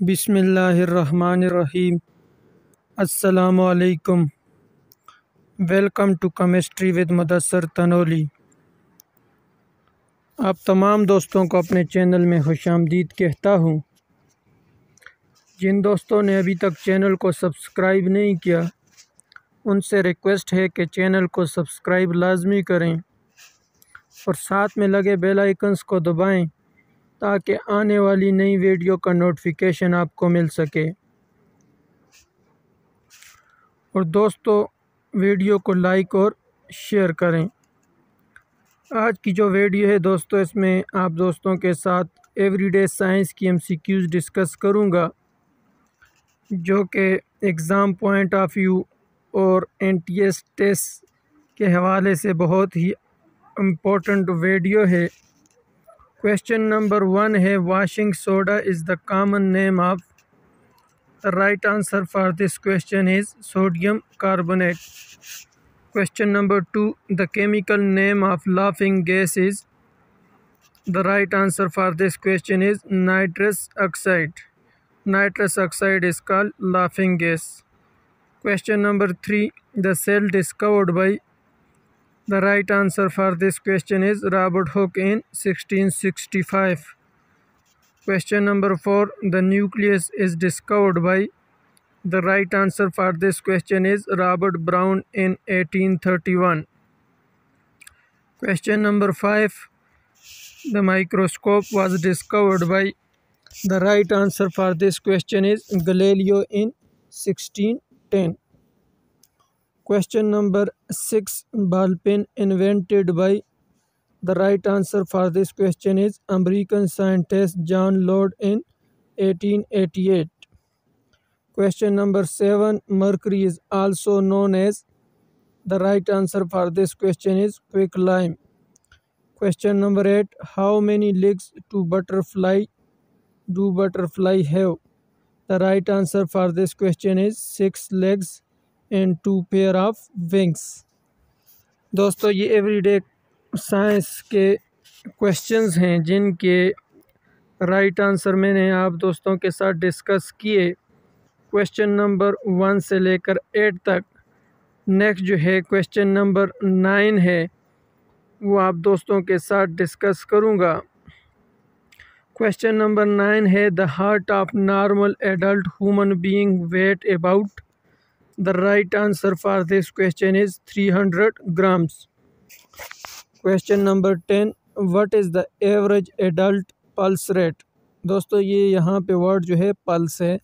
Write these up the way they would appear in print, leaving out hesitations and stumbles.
बिस्मिल्लाहिर्रहमानिर्रहीम। अस्सलामु अलैकुम। Welcome to chemistry with Mudassar Tanoli. आप तमाम दोस्तों को अपने चैनल में खुशामदीद कहता हूँ। जिन दोस्तों ने अभी तक चैनल को सब्सक्राइब नहीं किया उनसे रिक्वेस्ट है कि चैनल को सब्सक्राइब लाजमी करें और साथ में लगे बेल आइकन्स को दबाएं ताकि आने वाली नई वीडियो का नोटिफिकेशन आपको मिल सके। और दोस्तों वीडियो को लाइक और शेयर करें। आज की जो वीडियो है दोस्तों, इसमें आप दोस्तों के साथ एवरीडे साइंस की एमसीक्यूज़ डिस्कस करूंगा, जो कि एग्ज़ाम पॉइंट ऑफ व्यू और एनटीएस टेस्ट के हवाले से बहुत ही इम्पोर्टेंट वीडियो है। क्वेश्चन नंबर 1 है, washing soda is the common name of. The right answer for this question is sodium carbonate. Question number 2. The chemical name of laughing gas is. The right answer for this question is nitrous oxide. Nitrous oxide is called laughing gas. Question number 3. The cell discovered by. The right answer for this question is Robert Hooke in 1665. Question number 4. The nucleus is discovered by. The right answer for this question is Robert Brown in 1831. Question number 5. The microscope was discovered by. The right answer for this question is Galileo in 1610. Question number 6. Ball pen invented by. The right answer for this question is American scientist John Lloyd in 1888. Question number 7. Mercury is also known as. The right answer for this question is quicklime. Question number 8. How many legs do butterfly have? The right answer for this question is 6 legs and 2 pair of wings. दोस्तों ये everyday science के questions हैं जिनके right answer मैंने आप दोस्तों के साथ डिस्कस किए, क्वेश्चन नंबर 1 से लेकर 8 तक। नेक्स्ट जो है क्वेश्चन नंबर 9 है, वो आप दोस्तों के साथ डिस्कस करूँगा। क्वेश्चन नंबर 9 है, the heart of normal adult human being weight about. The right answer for this question is 300 grams. Question number 10, what is the average adult pulse rate. दोस्तों ये यहाँ पे वर्ड जो है पल्स है।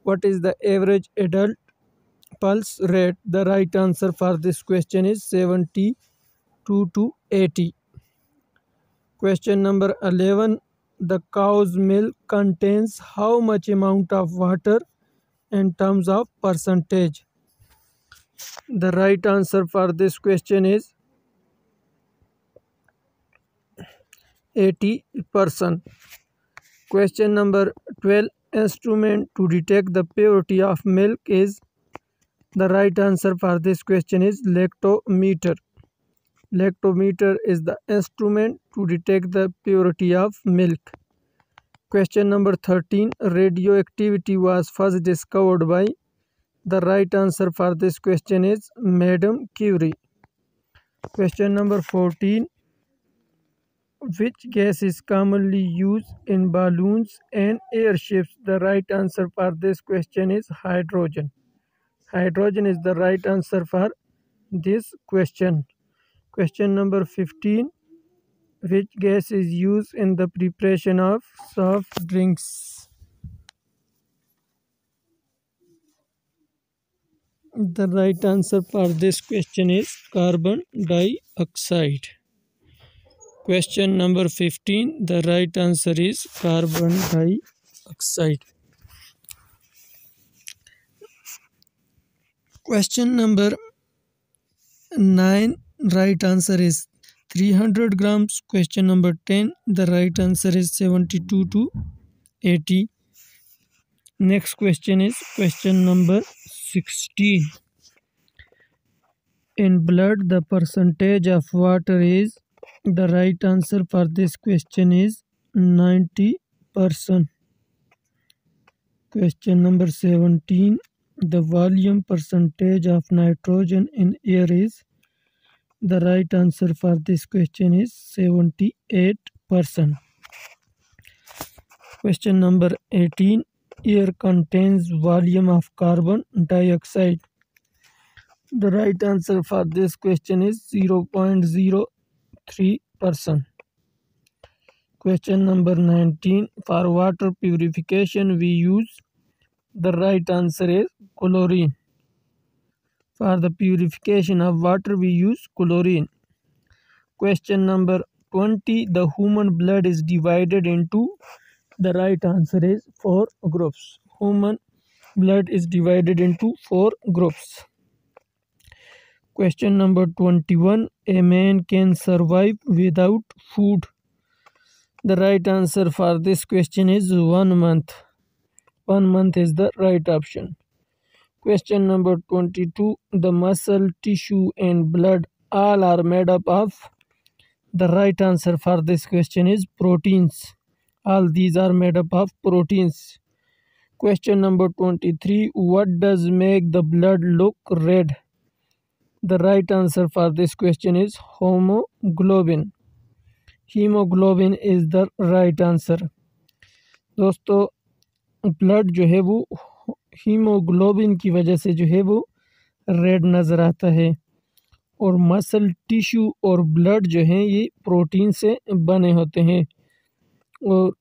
What is the average adult pulse rate? The right answer for this question is 72 to 80. Question number 11. The cow's milk contains how much amount of water in terms of percentage? The right answer for this question is 80%. Question number 12. Instrument to detect the purity of milk is. The right answer for this question is lactometer. Lactometer is the instrument to detect the purity of milk. Question number 13. Radioactivity was first discovered by. The right answer for this question is Madame Curie. Question number 14. Which gas is commonly used in balloons and airships? The right answer for this question is hydrogen. Hydrogen is the right answer for this question. Question number 15. Which gas is used in the preparation of soft drinks? The right answer for this question is carbon dioxide. Question number 15. The right answer is carbon dioxide. Question number 9. Right answer is 300 grams. Question number 10. The right answer is 72 to 80. Next question is question number 16. In blood, the percentage of water is. The right answer for this question is 90%. Question number 17. The volume percentage of nitrogen in air is. The right answer for this question is 78%. Question number 18. Air contains volume of carbon dioxide. The right answer for this question is 0.03%. Question number 19. For water purification we use. The right answer is chlorine. For the purification of water we use chlorine. Question number 20. The human blood is divided into. The right answer is 4 groups. Human blood is divided into 4 groups. Question number 21. A man can survive without food. The right answer for this question is 1 month. 1 month is the right option. Question number 22. The muscle, tissue and blood all are made up of. The right answer for this question is proteins. All these are made up of proteins. Question number 23. What does make the blood look red? The right answer for this question is hemoglobin. Hemoglobin is the right answer. दोस्तों blood जो है वो haemoglobin की वजह से जो है वो रेड नज़र आता है और मसल टिश्यू और ब्लड जो है ये प्रोटीन से बने होते हैं। और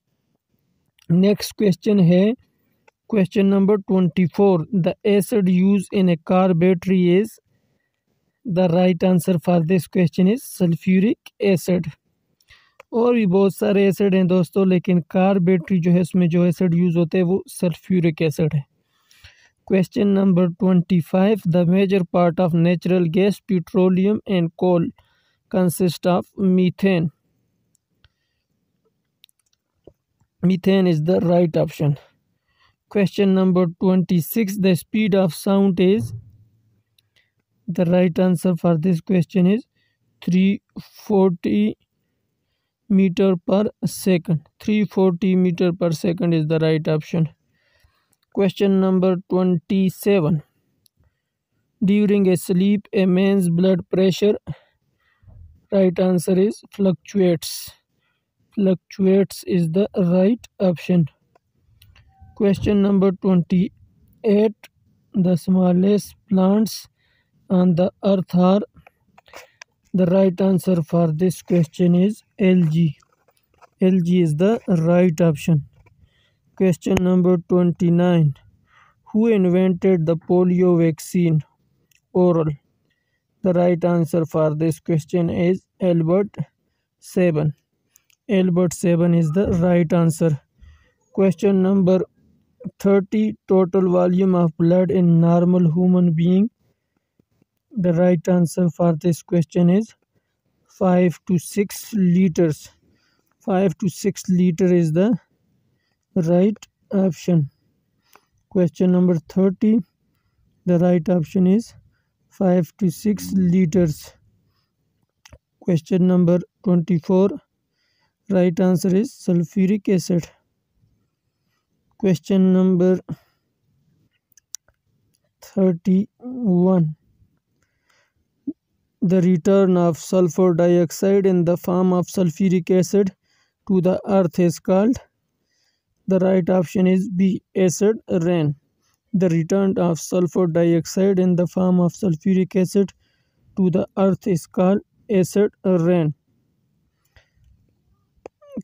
नेक्स्ट क्वेश्चन है question number 24. The acid use in A car battery is. The right answer for this question is sulphuric acid. और भी बहुत सारे एसिड हैं दोस्तों, लेकिन कार बैटरी जो है उसमें जो एसिड यूज़ होते हैं वो सल्फ्यूरिक एसिड है। Question number 25. The major part of natural gas petroleum and coal consist of methane. Methane is the right option. Question number 26. The speed of sound is. The right answer for this question is 340 meter per second. 340 meter per second is the right option. Question number 27. During a sleep, a man's blood pressure. Right answer is fluctuates. Fluctuates is the right option. Question number 28. The smallest plants on the earth are. The right answer for this question is algae. Algae is the right option. Question number 29. Who invented the polio vaccine oral? The right answer for this question is Albert Sabin. Albert Sabin is the right answer. Question number 30. Total volume of blood in normal human being. The right answer for this question is 5 to 6 liters. 5 to 6 liter is the right option. Question number 30. The right option is 5 to 6 liters. Question number 24. Right answer is sulfuric acid. Question number 31. The return of sulfur dioxide in the form of sulfuric acid to the earth is called. The right option is B. Acid rain. The return of sulfur dioxide in the form of sulfuric acid to the earth is called acid rain.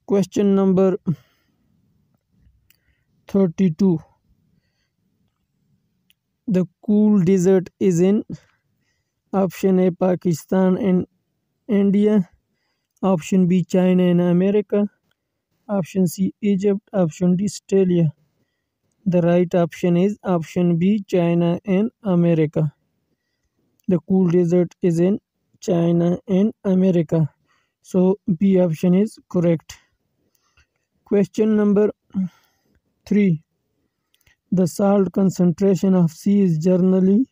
Question number 32. The cool desert is in. Option A Pakistan and India. Option B China and America. Option C Egypt. Option D Australia. The right option is option B China and America. The cool desert is in China and America. So B option is correct. Question number 3. The salt concentration of sea is generally.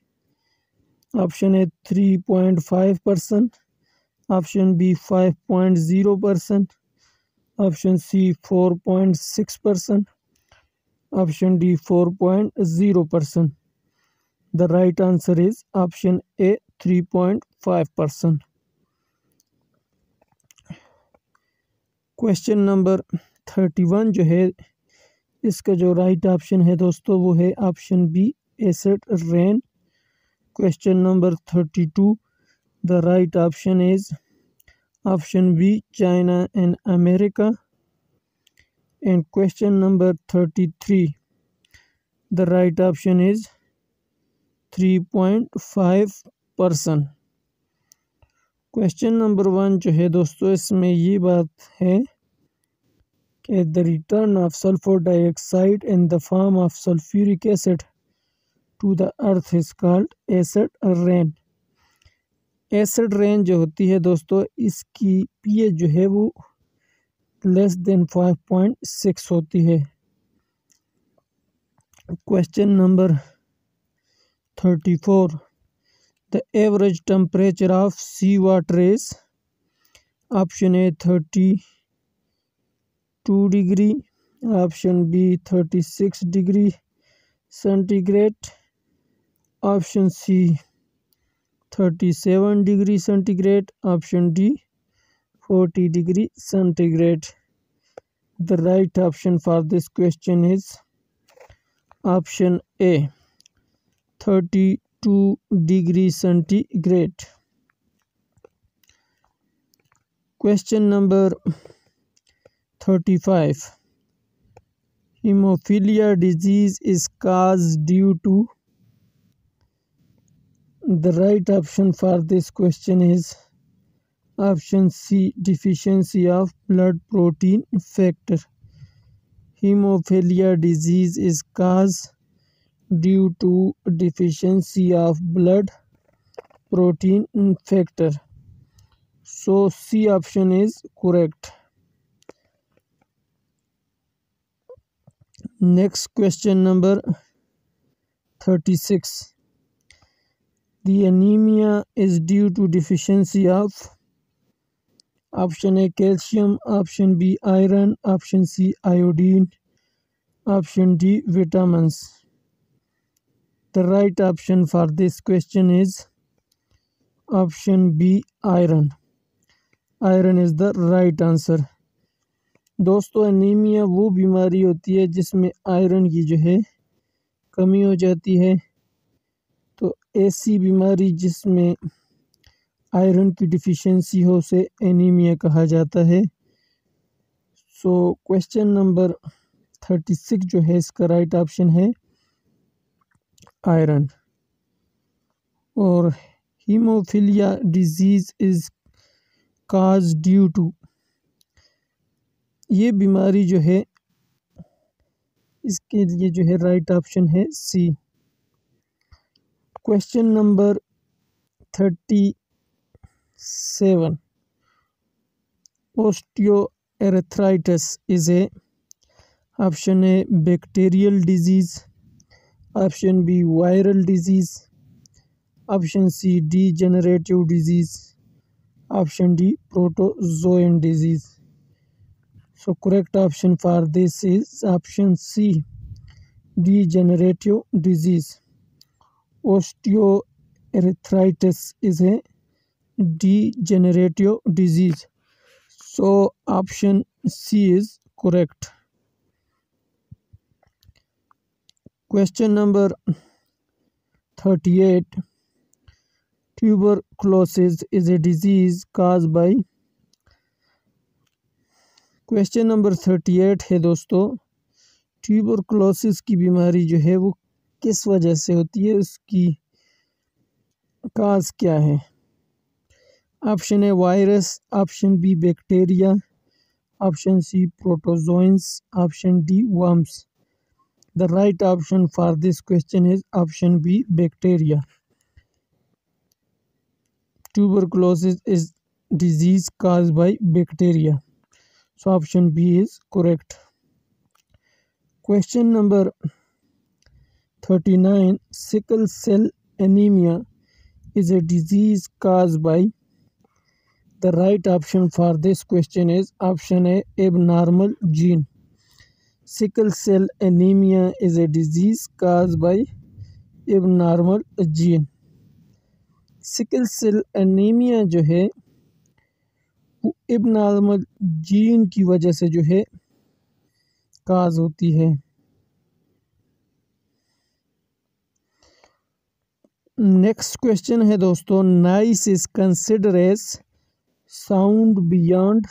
Option A 3.5%. Option B 5.0%. Option C 4.6%. Option D 4.0%. The right answer is option A 3.5%. Question number 31 जो है इसका जो right option है दोस्तों वो है option B acid rain. Question number 32 the right option is option B China and America. And question number 33 the right option is 3.5%। Question number 1 जो है दोस्तों इसमें ये बात है कि the return of sulphur dioxide in the form of sulphuric acid to the earth is called acid rain. Acid rain जो होती है दोस्तों इसकी पीएच जो है वो लेस देन 5.6 होती है। Question number 34 the average temperature of sea water is option A 32 degree, option B 36 degree centigrade, option C 37 degree centigrade, option D 40 degree centigrade. The right option for this question is option A 32 degree centigrade. Question number 35 Hemophilia disease is caused due to। The right option for this question is option C deficiency of blood protein factor। Hemophilia disease is caused due to deficiency of blood protein factor, so C option is correct। Next question number 36 the anemia is due to deficiency of option A calcium, option B iron, option C iodine, option D vitamins। The right option for this question is option B iron। Iron is the right answer। दोस्तों anaemia वो बीमारी होती है जिसमें iron की जो है कमी हो जाती है। तो ऐसी बीमारी जिसमें आयरन की डिफिशियंसी हो से एनीमिया कहा जाता है। सो क्वेश्चन नंबर 36 जो है इसका राइट ऑप्शन है आयरन। और haemophilia disease is cause due to ये बीमारी जो है इसके लिए जो है राइट ऑप्शन है C. Question number 37 osteoarthritis is a option A bacterial disease, option B viral disease, option C degenerative disease, option D protozoan disease। So correct option for this is option C degenerative disease। Osteoarthritis is a degenerative disease, so option C is correct। Question number 38 tuberculosis is a disease caused by। Question number 38 है दोस्तों tuberculosis की बीमारी जो है वो किस वजह से होती है, उसकी काज क्या है। Option A virus, option B bacteria, option C protozoans, option D worms. The right option for this question is option B bacteria. Tuberculosis is disease caused by bacteria, so option B is correct। Question number 39 sickle cell anemia is a disease caused by। The right option for this question is option A abnormal gene। sickle cell anemia is a disease caused by abnormal gene। Sickle cell anaemia जो है वो abnormal gene की वजह से जो है काज होती है। नेक्स्ट क्वेश्चन है दोस्तों, noise is consider as sound beyond.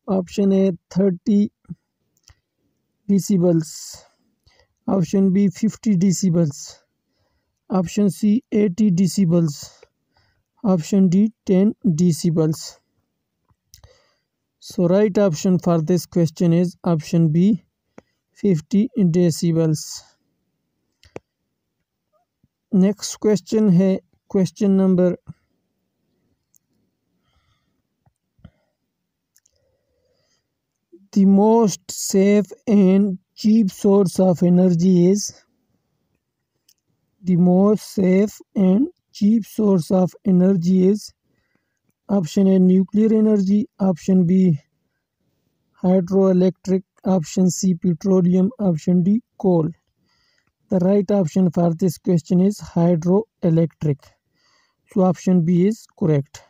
Option A 30 decibels, option B 50 decibels, option C 80 decibels, option D 10 decibels। So right option for this question is option B 50 decibels। Next question है question number 'The most safe and cheap source of energy is'। The most safe and cheap source of energy is option A nuclear energy, option B hydroelectric, option C petroleum, option D coal। The right option for this question is hydroelectric, so option B is correct।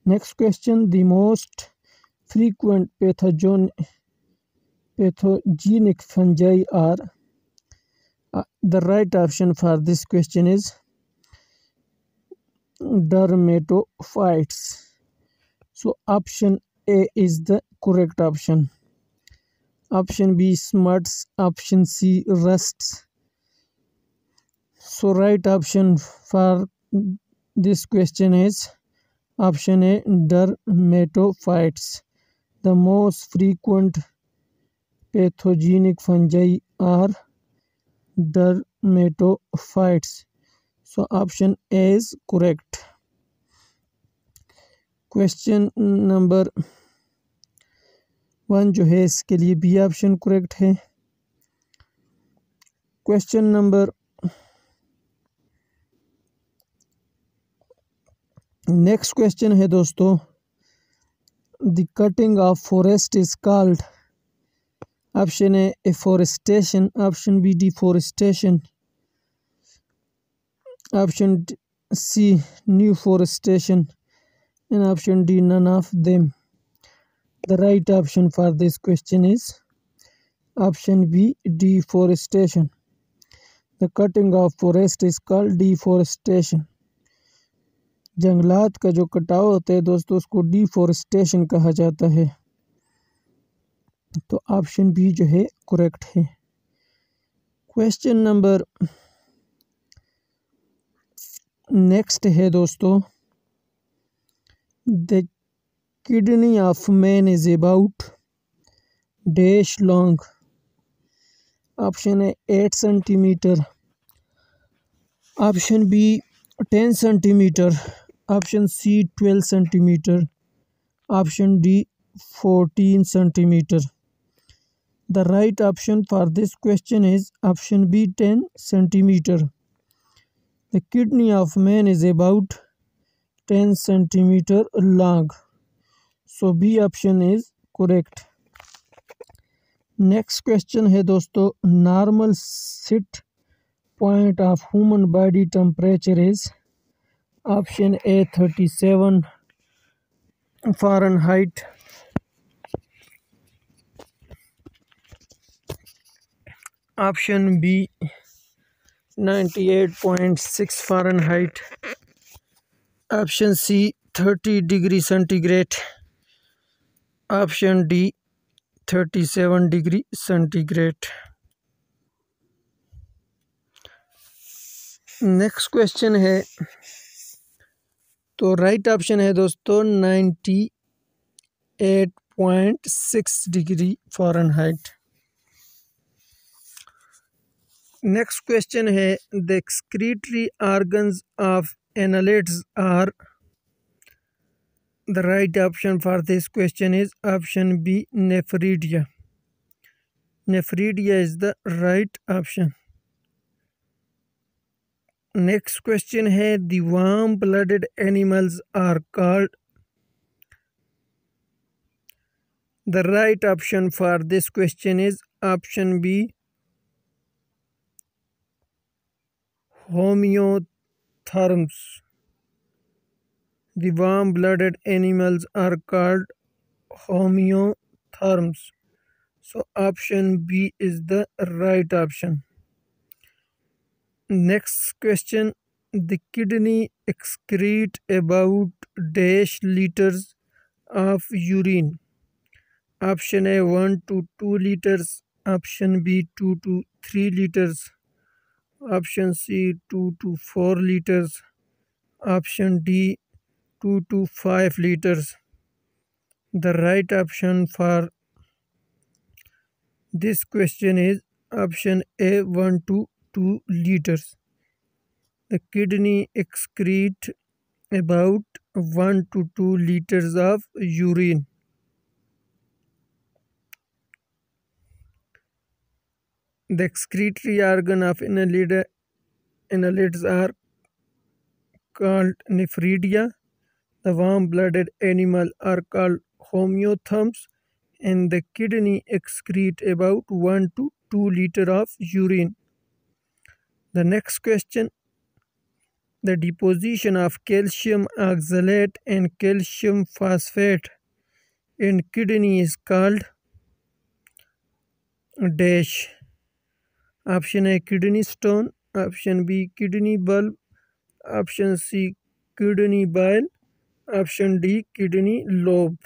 Next question, the most frequent pathogenic fungi are। The right option for this question is dermatophytes, so option A is the correct option। Option B smuts, option C rusts, so right option for this question is option A dermatophytes। The most frequent pathogenic fungi are dermatophytes, so option A is correct। Question number 1 जो है इसके लिए B option correct है। Question number next question है दोस्तों, the cutting of forest is called. Option A afforestation, option B deforestation, option C new forestation and option D none of them। The right option for this question is option B deforestation। The cutting of forest is called deforestation। जंगलात का जो कटाव होता है दोस्तों उसको deforestation कहा जाता है, तो ऑप्शन बी जो है करेक्ट है। क्वेश्चन नंबर नेक्स्ट है दोस्तों, the kidney of man is about dash long. Option A 8 centimetre, option B 10 centimetre, option C 12 centimetre, option D 14 centimetre. The right option for this question is option B 10 centimetre. The kidney of man is about 10 centimetre long, so B option is correct. Next question है दोस्तों, normal set point of human body temperature is. Option A 37 Fahrenheit, option B 98.6 Fahrenheit, option C 30 degree centigrade, option D 37 degree centigrade. Next question है, तो right option है दोस्तों 98.6 degree Fahrenheit. Next question है, the excretory organs of annelids are. The right option for this question is option B nephridia। Nephridia is the right option। Next question है, the warm blooded animals are called। The right option for this question is option B, homeotherms. The warm-blooded animals are called homeotherms. So option B is the right option. Next question. The kidney excrete about dash liters of urine. Option A 1 to 2 liters. Option B 2 to 3 liters. Option C 2 to 4 liters. Option D 2 to 5 liters. The right option for this question is option A 1 to 2 liters. The kidney excrete about 1 to 2 liters of urine. The excretory organ of annelids are called nephridia. The warm-blooded animal are called homeotherms, and the kidney excrete about 1 to 2 liters of urine. The next question. The deposition of calcium oxalate and calcium phosphate in kidney is called dash. Option A kidney stone. Option B kidney bulb. Option C kidney bile. Option D kidney lobe.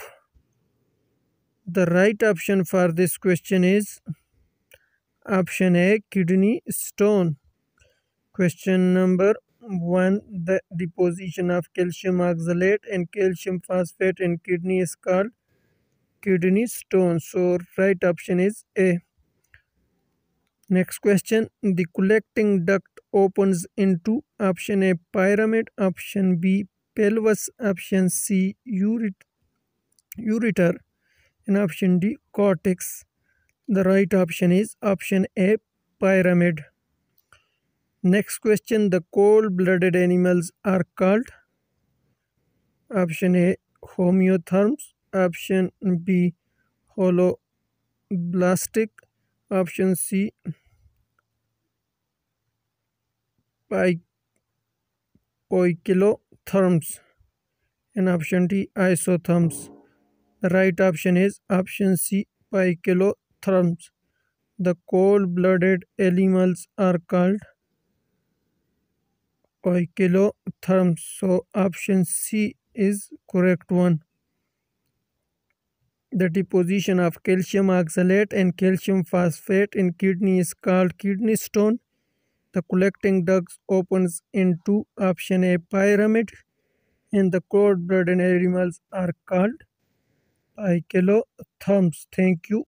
The right option for this question is option A kidney stone. Question number 1. The deposition of calcium oxalate and calcium phosphate in kidney is called kidney stone. So right option is A. Next question. The collecting duct opens into option A pyramid, option B pelvis, option C ureter, and option D cortex. The right option is option A pyramid. Next question. The cold-blooded animals are called option A homeotherms, option B holoblastic, option C poikilotherms, and option D isotherms. The right option is option C poikilotherms. The cold-blooded animals are called poikilotherms. So option C is correct one. The deposition of calcium oxalate and calcium phosphate in kidney is called kidney stone. The collecting duct opens into option A pyramid, and the cold-blooded animals are called poikilotherms. Thank you.